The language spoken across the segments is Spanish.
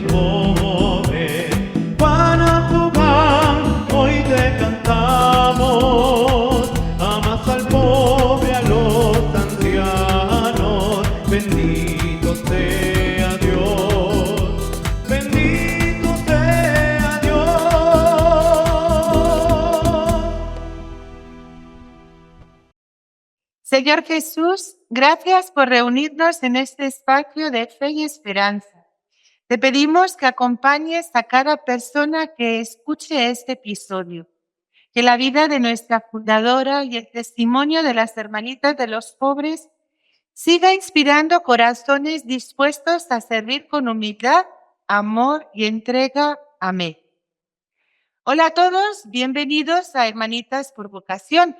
joven. Juana Jubán, hoy te cantamos. Amas al pobre, a los ancianos. Bendito sea Dios. Bendito sea Dios. Señor Jesús, gracias por reunirnos en este espacio de fe y esperanza. Te pedimos que acompañes a cada persona que escuche este episodio, que la vida de nuestra fundadora y el testimonio de las hermanitas de los pobres siga inspirando corazones dispuestos a servir con humildad, amor y entrega. Amén. Hola a todos, bienvenidos a Hermanitas por Vocación,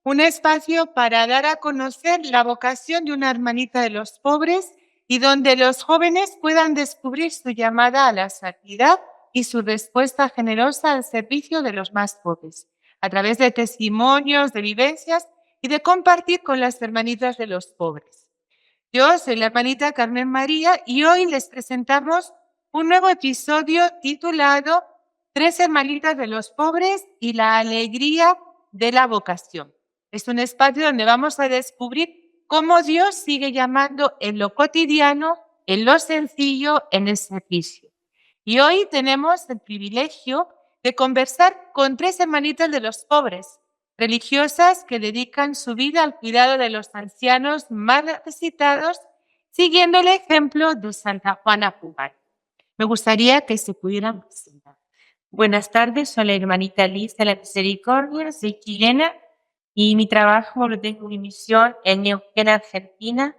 un espacio para dar a conocer la vocación de una hermanita de los pobres y donde los jóvenes puedan descubrir su llamada a la santidad y su respuesta generosa al servicio de los más pobres, a través de testimonios, de vivencias y de compartir con las hermanitas de los pobres. Yo soy la hermanita Carmen María y hoy les presentamos un nuevo episodio titulado Tres hermanitas de los pobres y la alegría de la vocación. Es un espacio donde vamos a descubrir cómo Dios sigue llamando en lo cotidiano, en lo sencillo, en el servicio. Y hoy tenemos el privilegio de conversar con tres hermanitas de los pobres, religiosas que dedican su vida al cuidado de los ancianos más necesitados, siguiendo el ejemplo de Santa Juana Jubán. Me gustaría que se pudieran presentar. Buenas tardes, soy la hermanita Liz de la Misericordia, soy chilena y mi trabajo lo tengo mi misión en Neuquén, Argentina,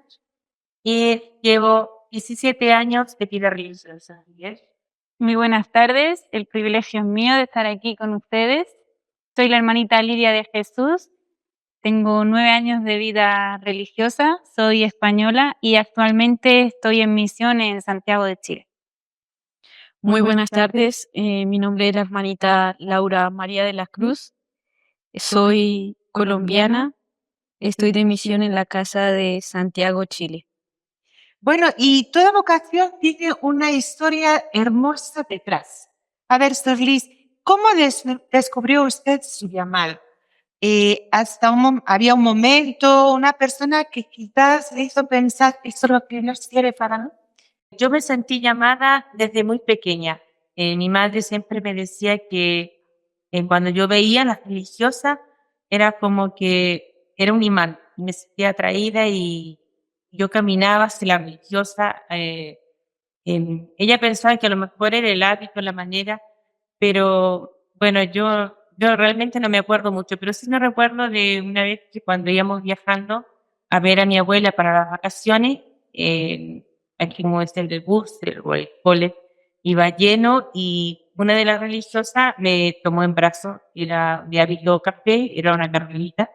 y llevo 17 años de vida religiosa. Muy buenas tardes, el privilegio es mío de estar aquí con ustedes. Soy la hermanita Lidia de Jesús, tengo 9 años de vida religiosa, soy española y actualmente estoy en misión en Santiago de Chile. Muy buenas tardes, mi nombre es la hermanita Laura María de la Cruz, soy colombiana, estoy de misión en la Casa de Santiago, Chile. Bueno, y toda vocación tiene una historia hermosa detrás. A ver, Sor Liz, ¿cómo descubrió usted su llamado? Había un momento, una persona que quizás le hizo pensar, esto es lo que Dios quiere para mí. Yo me sentí llamada desde muy pequeña. Mi madre siempre me decía que cuando yo veía a las religiosas era como que era un imán. Me sentía atraída y yo caminaba hacia la religiosa. Ella pensaba que a lo mejor era el hábito, la manera, pero bueno, yo realmente no me acuerdo mucho, pero sí me recuerdo de una vez que cuando íbamos viajando a ver a mi abuela para las vacaciones, aquí como es el bus, el cole, iba lleno y una de las religiosas me tomó en brazos, era de hábito café, era una carmelita,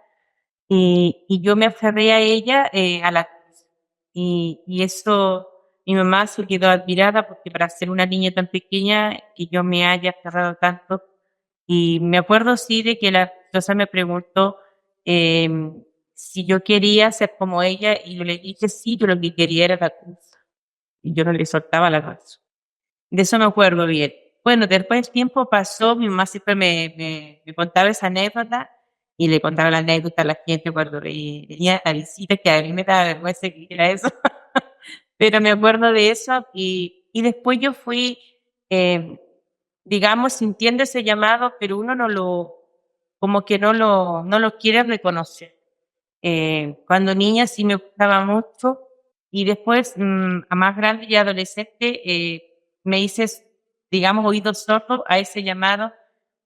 y yo me aferré a ella a la cruz. Y eso, mi mamá se quedó admirada porque para ser una niña tan pequeña que yo me haya aferrado tanto. Y me acuerdo sí de que la religiosa me preguntó si yo quería ser como ella y yo le dije sí, yo lo que quería era la cruz. Y yo no le soltaba la cruz. De eso me acuerdo bien. Bueno, después el tiempo pasó, mi mamá siempre me contaba esa anécdota y le contaba la anécdota a la gente cuando venía a visita, que a mí me daba vergüenza que era eso. Pero me acuerdo de eso y después yo fui, digamos, sintiendo ese llamado, pero uno como que no lo quiere reconocer. Cuando niña sí me gustaba mucho y después, a más grande y adolescente, me hice, digamos, oídos sordos a ese llamado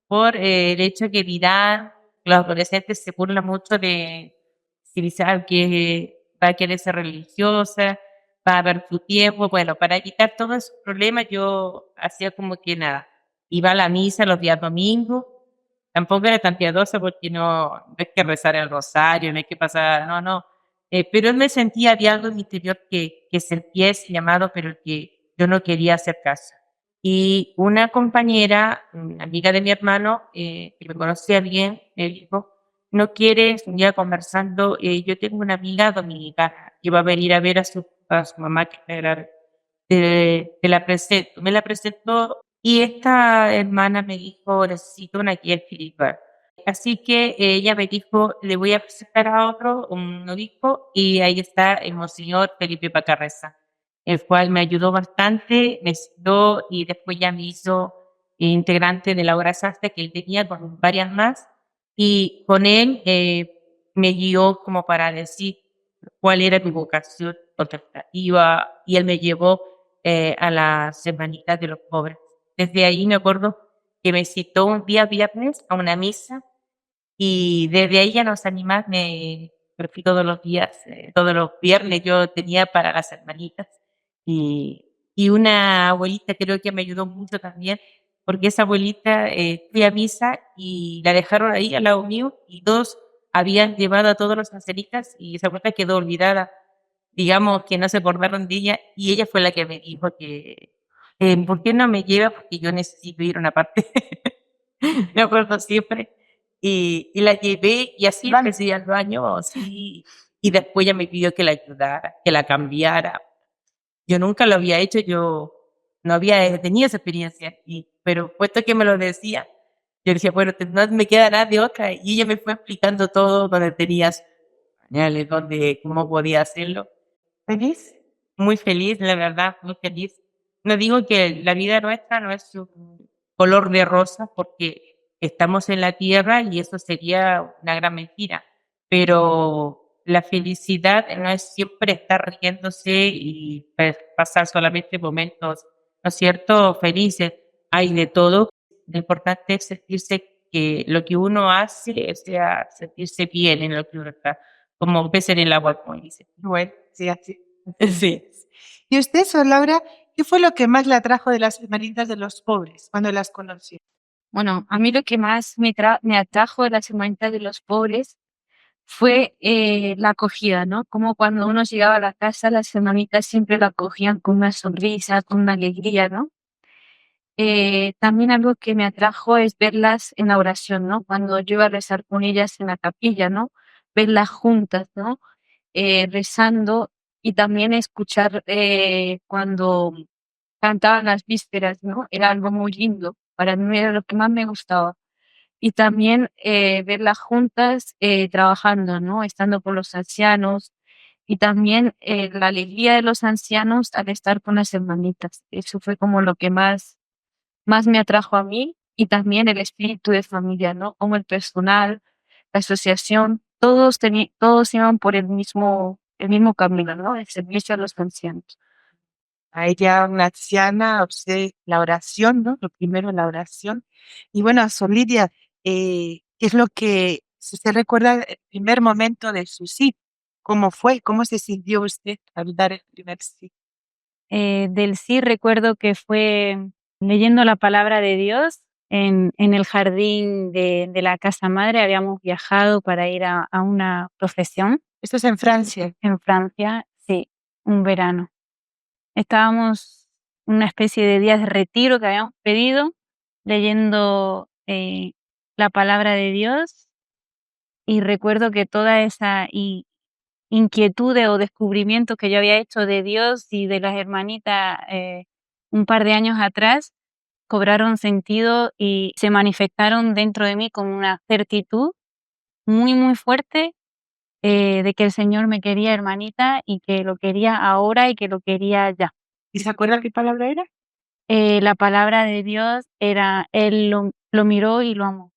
por el hecho que dirán, los adolescentes se burlan mucho de si saben que va a querer ser religiosa, va a ver tu tiempo. Bueno, para quitar todos esos problemas yo hacía como que nada. Iba a la misa los días domingos, tampoco era tan piadosa porque no es que rezar el rosario, no hay que pasar, no. Pero él me sentía, había algo en mi interior que sentía ese llamado, pero que yo no quería hacer caso. Y una compañera, una amiga de mi hermano, que me conocía bien, me dijo, no quieres, un día conversando, yo tengo una amiga dominicana que va a venir a ver a su mamá que era te la presento. Me la presentó y esta hermana me dijo, necesito una guía espiritual. Así que ella me dijo, le voy a presentar a otro, un obispo, y ahí está el Monseñor Felipe Pacarreza, el cual me ayudó bastante, me citó y después ya me hizo integrante de la obra sastre que él tenía con varias más, y con él me guió como para decir cuál era mi vocación contemplativa, y él me llevó a las Hermanitas de los Pobres. Desde ahí me acuerdo que me citó un día viernes a una misa y desde ahí ya nos animás, pero fui todos los días, todos los viernes yo tenía para las hermanitas y una abuelita creo que me ayudó mucho también, porque esa abuelita fui a misa y la dejaron ahí al lado mío y todos habían llevado a todos los ancelitas y esa abuelita quedó olvidada, digamos que no se acordaron de ella y ella fue la que me dijo que, ¿por qué no me lleva? Porque yo necesito ir a una parte. Me acuerdo siempre. Y la llevé y así empecé al baño, así, y después ella me pidió que la ayudara, que la cambiara. Yo nunca lo había hecho, yo no había tenido esa experiencia, pero puesto que me lo decía, yo decía, bueno, no me queda nada de otra. Y ella me fue explicando todo, donde tenías pañales, donde, cómo podía hacerlo. ¿Feliz? Muy feliz, la verdad, muy feliz. No digo que la vida nuestra no es un color de rosa porque estamos en la tierra y eso sería una gran mentira, pero la felicidad no es siempre estar riéndose y pues, pasar solamente momentos, ¿no es cierto?, felices. Hay de todo. Lo importante es sentirse que lo que uno hace, o sea, sentirse bien en lo que uno está, como pez en el agua, como dice. Bueno, sí, así. Sí. ¿Y usted, Sor Laura, qué fue lo que más le atrajo de las Hermanitas de los Pobres cuando las conoció? Bueno, a mí lo que más me atrajo de las Hermanitas de los Pobres fue la acogida, ¿no? Como cuando uno llegaba a la casa, las hermanitas siempre la acogían con una sonrisa, con una alegría, ¿no? También algo que me atrajo es verlas en la oración, ¿no? Cuando yo iba a rezar con ellas en la capilla, ¿no? Verlas juntas, ¿no? Rezando y también escuchar cuando cantaban las vísperas, ¿no? Era algo muy lindo. Para mí era lo que más me gustaba. Y también verlas juntas trabajando, ¿no? Estando con los ancianos y también la alegría de los ancianos al estar con las hermanitas. Eso fue como lo que más me atrajo a mí y también el espíritu de familia, ¿no? Como el personal, la asociación, todos iban por el mismo camino, ¿no? El servicio a los ancianos. A ella, una anciana, a usted la oración, ¿no? Lo primero, la oración. Y bueno, a Sor Lidia, ¿qué es lo que, si usted recuerda el primer momento de su sí? ¿Cómo fue? ¿Cómo se sintió usted al dar el primer sí? Del sí recuerdo que fue leyendo la palabra de Dios en el jardín de la casa madre. Habíamos viajado para ir a una profesión Esto es en Francia. en Francia, sí, un verano. Estábamos en una especie de días de retiro que habíamos pedido, leyendo la palabra de Dios, y recuerdo que toda esa inquietudes o descubrimientos que yo había hecho de Dios y de las hermanitas un par de años atrás cobraron sentido y se manifestaron dentro de mí como una certitud muy, muy fuerte de que el Señor me quería hermanita y que lo quería ahora y que lo quería ya. ¿Y se acuerda qué palabra era? La palabra de Dios era, Él lo miró y lo amó.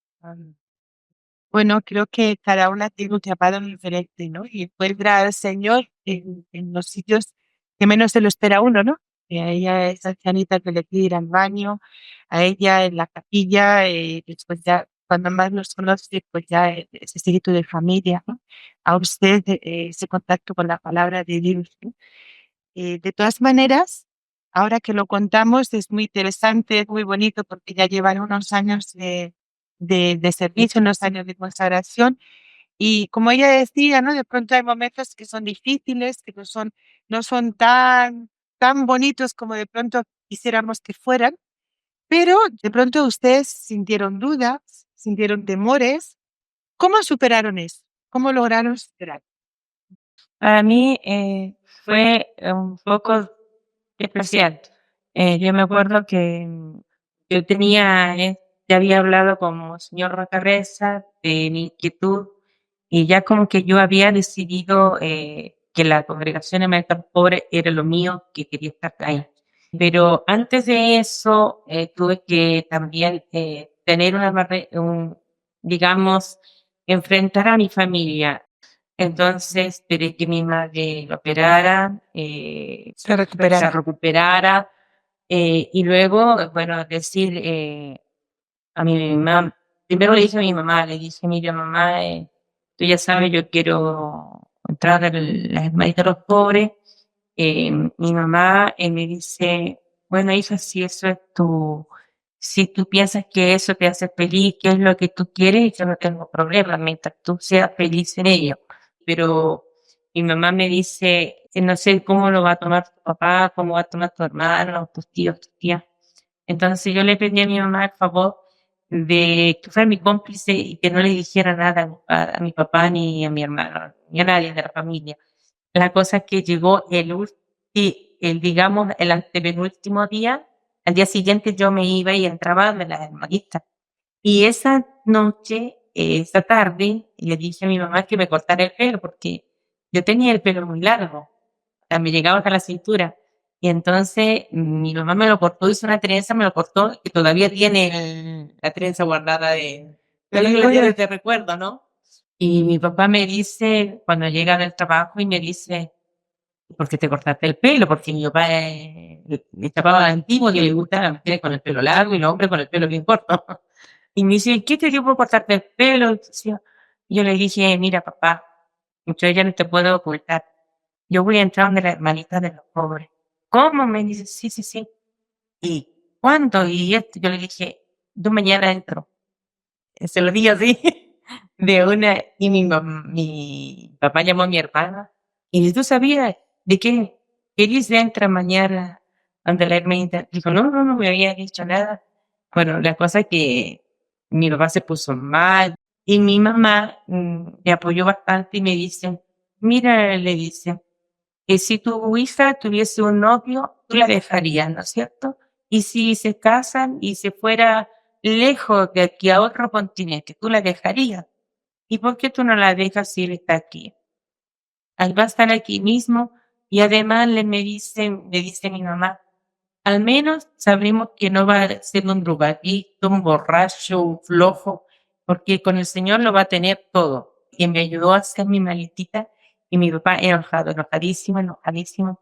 Bueno, creo que cada una tiene un llamado diferente, ¿no? Y encuentra al Señor en los sitios que menos se lo espera uno, ¿no? A ella, esa ancianita que le pide ir al baño, a ella en la capilla, después ya, cuando más los conoce, pues ya ese espíritu de familia, ¿no? A usted ese contacto con la palabra de Dios, ¿no? De todas maneras, ahora que lo contamos, es muy interesante, es muy bonito, porque ya llevan unos años de servicio, unos años de consagración. Y como ella decía, ¿no? De pronto hay momentos que son difíciles, que no son tan bonitos como de pronto quisiéramos que fueran, pero de pronto ustedes sintieron dudas, sintieron temores. ¿Cómo superaron eso? ¿Cómo lograron superar? Para mí fue un poco especial. Yo me acuerdo que yo tenía, ya había hablado con Monseñor Rocarreza de mi inquietud y ya como que yo había decidido que la congregación de maestros pobres era lo mío, que quería estar ahí. Pero antes de eso tuve que también tener digamos, enfrentar a mi familia. Entonces esperé que mi madre lo operara, Se recuperará. se recuperara y luego, bueno, decir a mi mamá, primero le dije a mi mamá, le dije, mira mamá, tú ya sabes, yo quiero entrar en las hermanitas de los pobres. Mi mamá me dice, bueno hija, si eso es si tú piensas que eso te hace feliz, que es lo que tú quieres, yo no tengo problema, mientras tú seas feliz en ello. Pero mi mamá me dice, no sé cómo lo va a tomar tu papá, cómo va a tomar tu hermano, tus tíos, tus tías. Entonces yo le pedí a mi mamá el favor de que fuera mi cómplice y que no le dijera nada a mi papá ni a mi hermano, ni a nadie de la familia. La cosa es que llegó digamos, el antepenúltimo día, al día siguiente yo me iba y entraba de las hermanitas. Y esa noche, esa tarde, le dije a mi mamá que me cortara el pelo porque yo tenía el pelo muy largo, o sea, me llegaba hasta la cintura. Y entonces mi mamá me lo cortó, hizo una trenza, me lo cortó y todavía tiene la trenza guardada de recuerdo, ¿no? Y mi papá me dice, cuando llega del trabajo, y me dice, ¿por qué te cortaste el pelo? Porque mi papá es chapaba antiguo, que le gusta las mujeres con el pelo largo y los hombres con el pelo bien corto. Y me dice, ¿qué te dio por cortarte el pelo? Y yo le dije, mira papá, yo ya no te puedo ocultar. Yo voy a entrar donde la hermanita de los pobres. ¿Cómo? Me dice, sí, sí, sí. ¿Y cuándo? Y esto, yo le dije, yo mañana entro. Se lo dije así, de una, y mi papá llamó a mi hermana, y tú sabías de qué, Elis entra mañana ante la hermanita. Dijo, no, no, no me había dicho nada. Bueno, la cosa es que mi papá se puso mal, y mi mamá me apoyó bastante y me dice, mira, le dice, que si tu hija tuviese un novio, tú la dejarías, ¿no es cierto? Y si se casan y se fuera lejos de aquí a otro continente, tú la dejarías. ¿Y por qué tú no la dejas si él está aquí? Él va a estar aquí mismo y además me dice mi mamá, al menos sabremos que no va a ser un drogadicto, un borracho, un flojo, porque con el Señor lo va a tener todo. Y me ayudó a hacer mi maletita y mi papá enojado, enojadísimo, enojadísimo.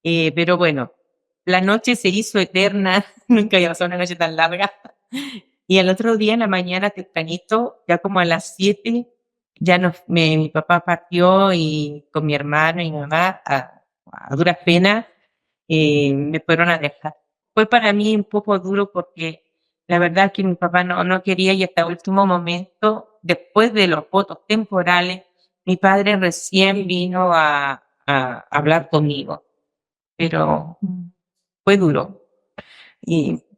Pero bueno, la noche se hizo eterna, nunca había pasado una noche tan larga. Y el otro día en la mañana tempranito, ya como a las 7, mi papá partió y con mi hermano y mi mamá a duras penas me fueron a dejar. Fue para mí un poco duro porque la verdad es que mi papá no quería y hasta último momento, después de los votos temporales, mi padre recién vino a hablar conmigo, pero fue duro.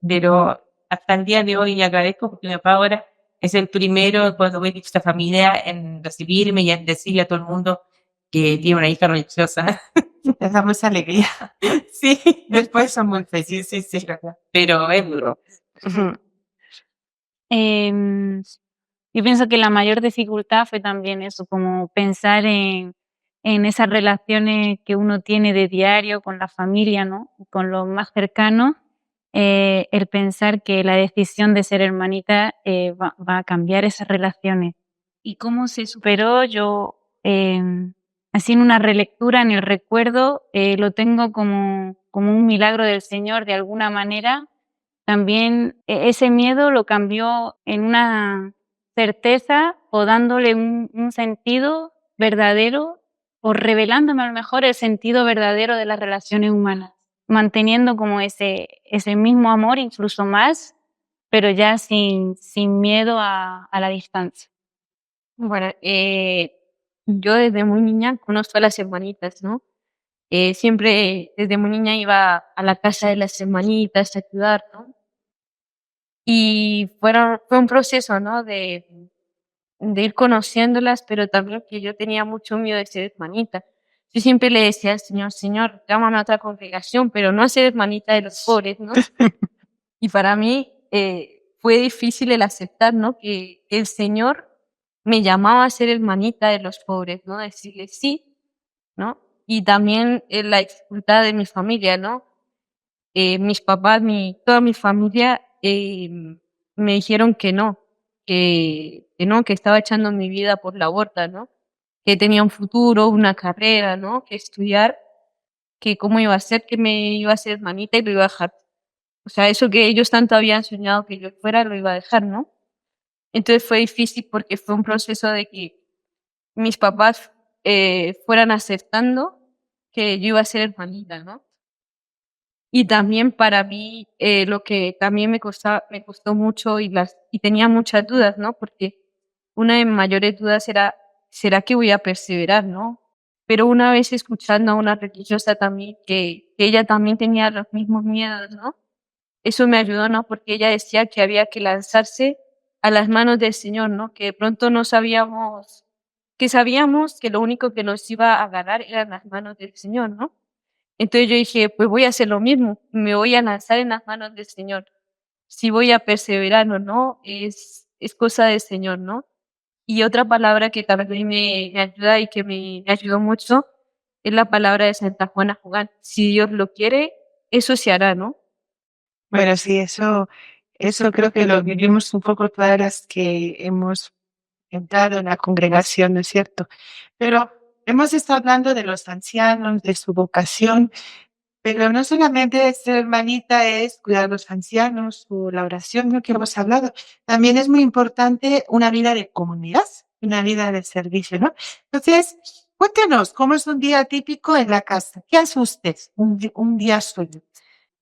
Pero hasta el día de hoy agradezco porque mi papá ahora es el primero cuando voy a esta familia en recibirme y en decirle a todo el mundo que tiene una hija religiosa. Les damos alegría. Sí, Después son muy felices. sí, sí, pero es duro. Em, yo pienso que la mayor dificultad fue también eso, como pensar en esas relaciones que uno tiene de diario con la familia, ¿no? Con los más cercanos, el pensar que la decisión de ser hermanita va a cambiar esas relaciones. ¿Y cómo se superó? Yo, así en una relectura, en el recuerdo, lo tengo como un milagro del Señor de alguna manera. También ese miedo lo cambió en una certeza o dándole un sentido verdadero o revelándome a lo mejor el sentido verdadero de las relaciones humanas, manteniendo como ese mismo amor, incluso más, pero ya sin miedo a la distancia. Bueno, yo desde muy niña conozco a las hermanitas, ¿no? Siempre desde muy niña iba a la casa de las hermanitas a ayudar, ¿no? Y fue un proceso, ¿no? De ir conociéndolas, pero también que yo tenía mucho miedo de ser hermanita. yo siempre le decía al Señor, Señor, llámame a otra congregación, pero no a ser hermanita de los pobres, ¿no? Y para mí fue difícil el aceptar, ¿no? Que el Señor me llamaba a ser hermanita de los pobres, ¿no? Decirle sí, ¿no? Y también la dificultad de mi familia, ¿no? Mis papás, toda mi familia me dijeron que no, que estaba echando mi vida por la borda, ¿no? Que tenía un futuro, una carrera, ¿no? Que estudiar, que cómo iba a ser, que me iba a ser hermanita y lo iba a dejar. O sea, eso que ellos tanto habían soñado que yo fuera, lo iba a dejar, ¿no? Entonces fue difícil porque fue un proceso de que mis papás fueran aceptando que yo iba a ser hermanita, ¿no? Y también para mí lo que también me costó mucho y tenía muchas dudas, ¿no? Porque una de mis mayores dudas era, ¿será que voy a perseverar, no? Pero una vez escuchando a una religiosa también, que ella también tenía los mismos miedos, ¿no? Eso me ayudó, ¿no? Porque ella decía que había que lanzarse a las manos del Señor, ¿no? Que de pronto no sabíamos, que sabíamos que lo único que nos iba a agarrar eran las manos del Señor, ¿no? Entonces yo dije, pues voy a hacer lo mismo, me voy a lanzar en las manos del Señor. Si voy a perseverar o no, es cosa del Señor, ¿no? Y otra palabra que también me ayuda y que me ayudó mucho es la palabra de Santa Juana Jugán. Si Dios lo quiere, eso se hará, ¿no? Bueno, sí, eso creo que lo vivimos un poco todas las que hemos entrado en la congregación, ¿no es cierto? Pero hemos estado hablando de los ancianos, de su vocación, pero no solamente ser hermanita es cuidar a los ancianos o la oración, ¿no? Que hemos hablado. También es muy importante una vida de comunidad, una vida de servicio, ¿no? Entonces, cuéntenos, ¿cómo es un día típico en la casa? ¿Qué hace usted un día suyo?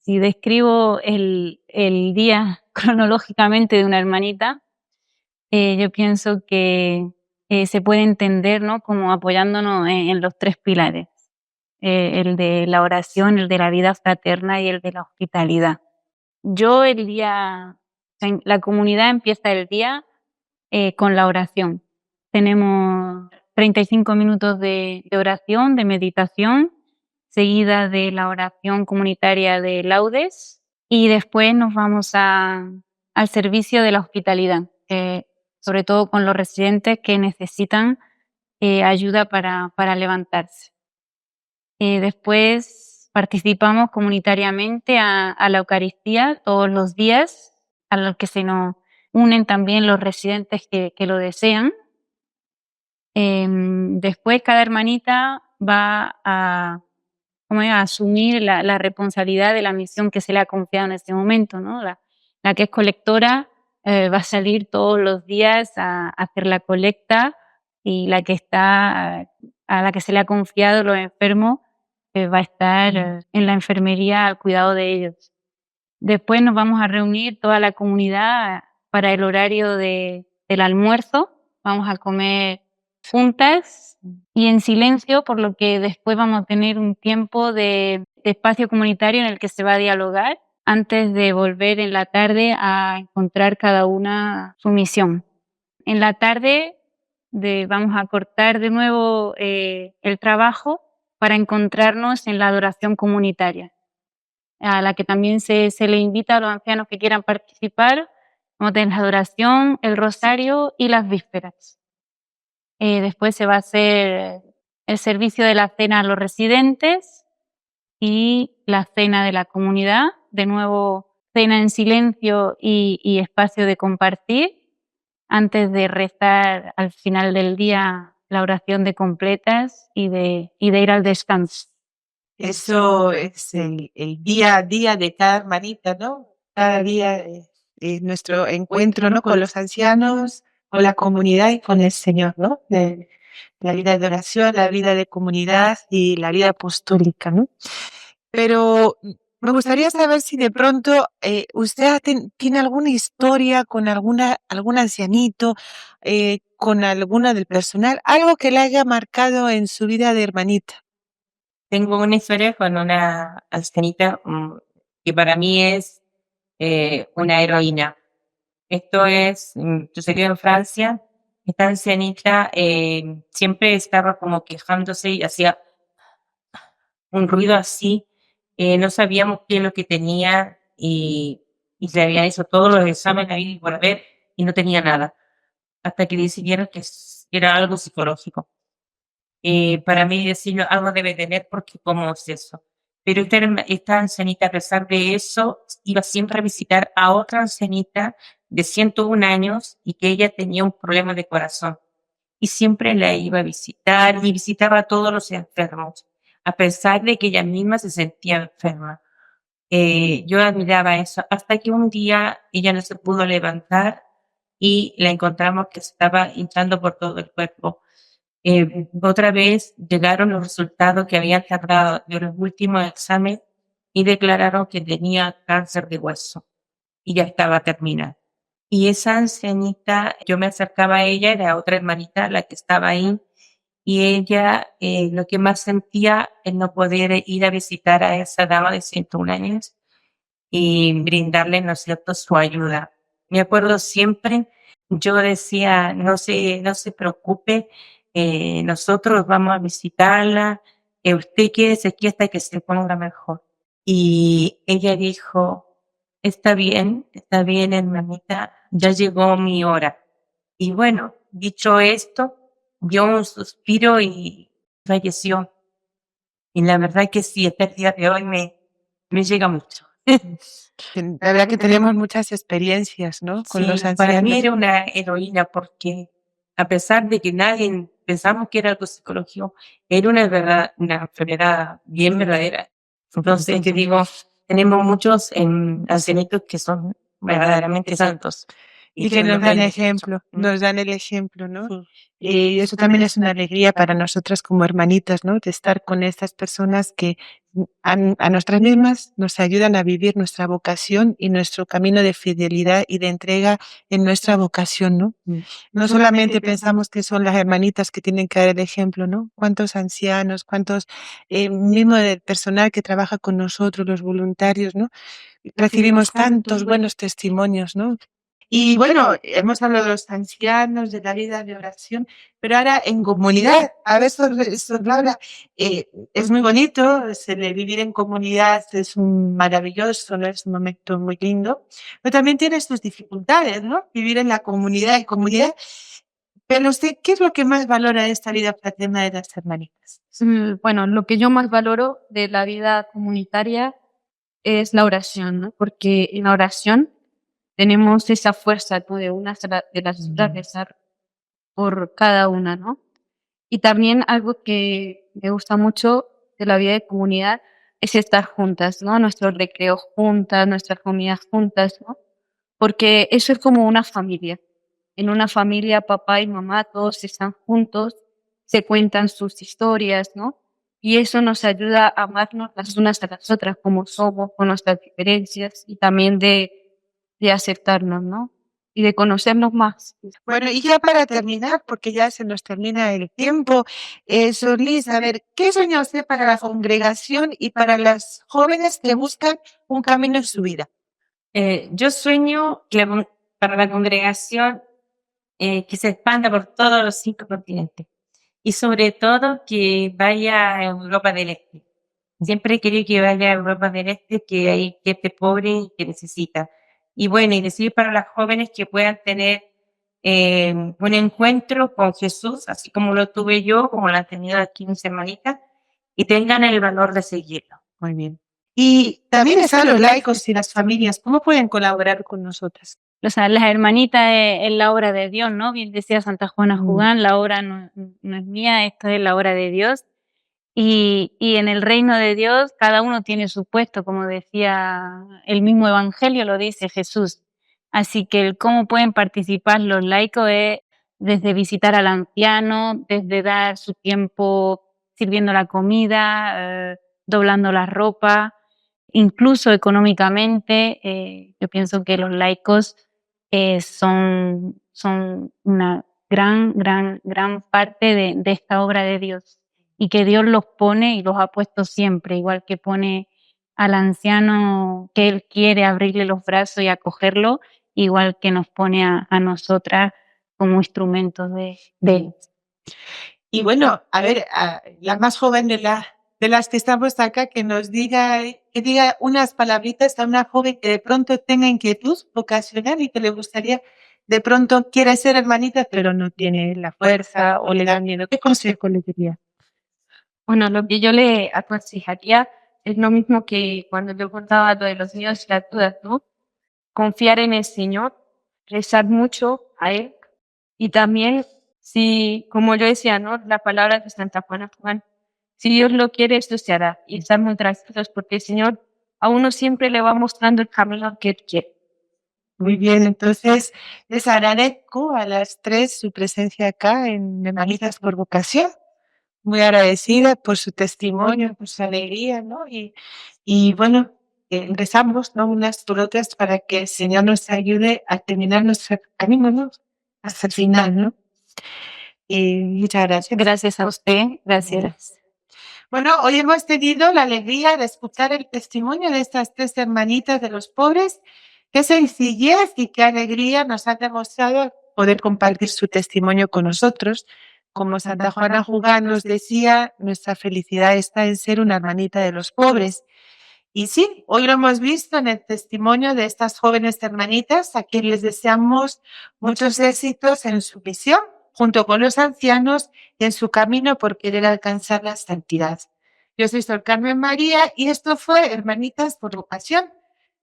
Si describo el día cronológicamente de una hermanita, yo pienso que se puede entender, ¿no? Como apoyándonos en los tres pilares, el de la oración, el de la vida fraterna y el de la hospitalidad. Yo la comunidad empieza el día con la oración. Tenemos 35 minutos de oración, de meditación, seguida de la oración comunitaria de laudes, y después nos vamos al servicio de la hospitalidad, sobre todo con los residentes que necesitan ayuda para levantarse. Después participamos comunitariamente a la Eucaristía todos los días, a los que se nos unen también los residentes que lo desean. Después cada hermanita va a asumir la responsabilidad de la misión que se le ha confiado en este momento, ¿no? La que es colectora va a salir todos los días a hacer la colecta, y la que está, a la que se le ha confiado los enfermos, va a estar en la enfermería al cuidado de ellos. Después nos vamos a reunir toda la comunidad para el horario del almuerzo. Vamos a comer juntas y en silencio, por lo que después vamos a tener un tiempo de espacio comunitario en el que se va a dialogar antes de volver en la tarde a encontrar cada una su misión. En la tarde vamos a cortar de nuevo el trabajo para encontrarnos en la adoración comunitaria, a la que también se le invita a los ancianos que quieran participar. Vamos a tener la adoración, el rosario y las vísperas. Después se va a hacer el servicio de la cena a los residentes y la cena de la comunidad. De nuevo, cena en silencio y espacio de compartir antes de rezar al final del día la oración de completas y de ir al descanso. Eso es el día a día de cada hermanita, ¿no? Cada día nuestro encuentro, ¿no? Con los ancianos, con la comunidad y con el Señor, ¿no? La vida de oración, la vida de comunidad y la vida apostólica, ¿no? Pero me gustaría saber si de pronto usted tiene alguna historia con algún ancianito, con alguna del personal, algo que le haya marcado en su vida de hermanita. Tengo una historia con una ancianita que para mí es una heroína. Sucedió en Francia. Esta ancianita siempre estaba como quejándose y hacía un ruido así. No sabíamos qué es lo que tenía y se había hecho todos los exámenes ahí por haber y no tenía nada, hasta que decidieron que era algo psicológico. Para mí decirlo, algo debe tener porque cómo es eso. Pero esta ancianita, a pesar de eso, iba siempre a visitar a otra ancianita de 101 años y que ella tenía un problema de corazón. Y siempre la iba a visitar y visitaba a todos los enfermos, a pesar de que ella misma se sentía enferma. Yo admiraba eso, hasta que un día ella no se pudo levantar y la encontramos que estaba hinchando por todo el cuerpo. Otra vez llegaron los resultados que habían tardado de los últimos exámenes y declararon que tenía cáncer de hueso y ya estaba terminal. Y esa ancianita, yo me acercaba a ella, era otra hermanita la que estaba ahí, y ella lo que más sentía es no poder ir a visitar a esa dama de 101 años y brindarle, ¿no es cierto?, su ayuda. Me acuerdo siempre, yo decía, no se preocupe, nosotros vamos a visitarla, usted quédese aquí hasta que se ponga mejor. Y ella dijo, está bien, hermanita, ya llegó mi hora. Y bueno, dicho esto, dio un suspiro y falleció. Y la verdad que sí, hasta el día de hoy me llega mucho. La verdad que tenemos muchas experiencias, ¿no? Con los Sí, para mí ancianos. era una heroína porque a pesar de que nadie pensamos que era algo psicológico, era una enfermedad bien verdadera. Entonces, yo digo, tenemos muchos ancianitos que son verdaderamente santos. Y que nos dan ejemplo, nos dan el ejemplo, ¿no? Y eso también es una alegría para nosotras como hermanitas, ¿no? De estar con estas personas que a nuestras mismas nos ayudan a vivir nuestra vocación y nuestro camino de fidelidad y de entrega en nuestra vocación, ¿no? No solamente pensamos que son las hermanitas que tienen que dar el ejemplo, ¿no? Cuántos ancianos, cuántos, mismo del personal que trabaja con nosotros, los voluntarios, ¿no? Recibimos tantos buenos testimonios, ¿no? Y bueno, hemos hablado de los ancianos, de la vida de oración, pero ahora en comunidad, a ver, Laura, es muy bonito, vivir en comunidad es maravilloso, ¿no? Es un momento muy lindo, pero también tiene sus dificultades, ¿no? Vivir en la comunidad, pero usted, ¿qué es lo que más valora de esta vida fraterna de las hermanitas? Bueno, lo que yo más valoro de la vida comunitaria es la oración, ¿no? Porque en la oración tenemos esa fuerza, ¿no? De las otras rezar por cada una, ¿no? Y también algo que me gusta mucho de la vida de comunidad es estar juntas, ¿no? Nuestros recreos juntas, nuestras comidas juntas, ¿no? Porque eso es como una familia. En una familia, papá y mamá, todos están juntos, se cuentan sus historias, ¿no? Y eso nos ayuda a amarnos las unas a las otras como somos, con nuestras diferencias y también de aceptarnos, ¿no? Y de conocernos más. Bueno, y ya para terminar, porque ya se nos termina el tiempo, Sorlis, a ver, ¿qué sueña usted para la congregación y para las jóvenes que buscan un camino en su vida? Yo sueño que para la congregación que se expanda por todos los 5 continentes y sobre todo que vaya a Europa del Este. Siempre he querido que vaya a Europa del Este, que hay gente pobre y que necesita. Y bueno, y decir para las jóvenes que puedan tener un encuentro con Jesús, así como lo tuve yo, como lo han tenido aquí mis hermanitas, y tengan el valor de seguirlo. Muy bien. Y también están los laicos y las familias, ¿cómo pueden colaborar con nosotras? O sea, las hermanitas es la obra de Dios, ¿no? Bien decía Santa Juana Jugán, la obra no es mía, esto es la obra de Dios. Y en el reino de Dios cada uno tiene su puesto, como decía el mismo Evangelio, lo dice Jesús. Así que el cómo pueden participar los laicos es desde visitar al anciano, desde dar su tiempo sirviendo la comida, doblando la ropa, incluso económicamente. Yo pienso que los laicos son una gran parte de esta obra de Dios y que Dios los pone y los ha puesto siempre, igual que pone al anciano que Él quiere abrirle los brazos y acogerlo, igual que nos pone a nosotras como instrumentos de Él. Y bueno, a ver, la más joven de de las que estamos acá, que diga unas palabritas a una joven que de pronto tenga inquietud vocacional y que le gustaría, de pronto quiere ser hermanita, pero no tiene la fuerza o le da miedo. ¿Qué consejo le diría? Bueno, lo que yo le aconsejaría es lo mismo que cuando yo contaba lo de los niños y las dudas, ¿no? Confiar en el Señor, rezar mucho a Él y también, si, como yo decía, ¿no? La palabra de Santa Juana Juan, si Dios lo quiere, esto se hará. Y estar muy tranquilos porque el Señor a uno siempre le va mostrando el camino que Él quiere. Muy bien, entonces les agradezco a las tres su presencia acá en Hermanitas por Vocación. Muy agradecida por su testimonio, por su alegría, ¿no? Y bueno, rezamos, ¿no? Unas por otras para que el Señor nos ayude a terminar nuestro camino, ¿no? Hasta el final, ¿no? Y muchas gracias. Gracias a usted, gracias. Bueno, hoy hemos tenido la alegría de escuchar el testimonio de estas tres hermanitas de los pobres. Qué sencillez y qué alegría nos han demostrado poder compartir su testimonio con nosotros. Como Santa Juana Jugán nos decía, nuestra felicidad está en ser una hermanita de los pobres. Y sí, hoy lo hemos visto en el testimonio de estas jóvenes hermanitas, a quienes les deseamos muchos éxitos en su misión, junto con los ancianos y en su camino por querer alcanzar la santidad. Yo soy Sor Carmen María y esto fue Hermanitas por Vocación.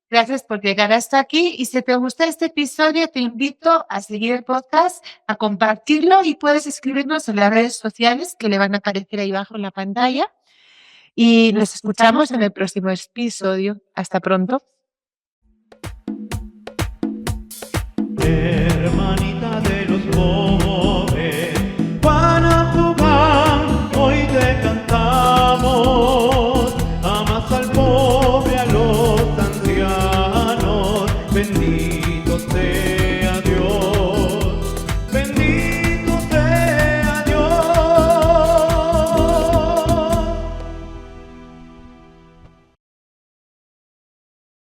Gracias por llegar hasta aquí y si te gusta este episodio te invito a seguir el podcast, a compartirlo y puedes escribirnos en las redes sociales que le van a aparecer ahí abajo en la pantalla y nos escuchamos en el próximo episodio. Hasta pronto. Hermanita de los pobres, Juana Jugán, hoy te cantamos. Amas al pobre, a los ancianos, bendito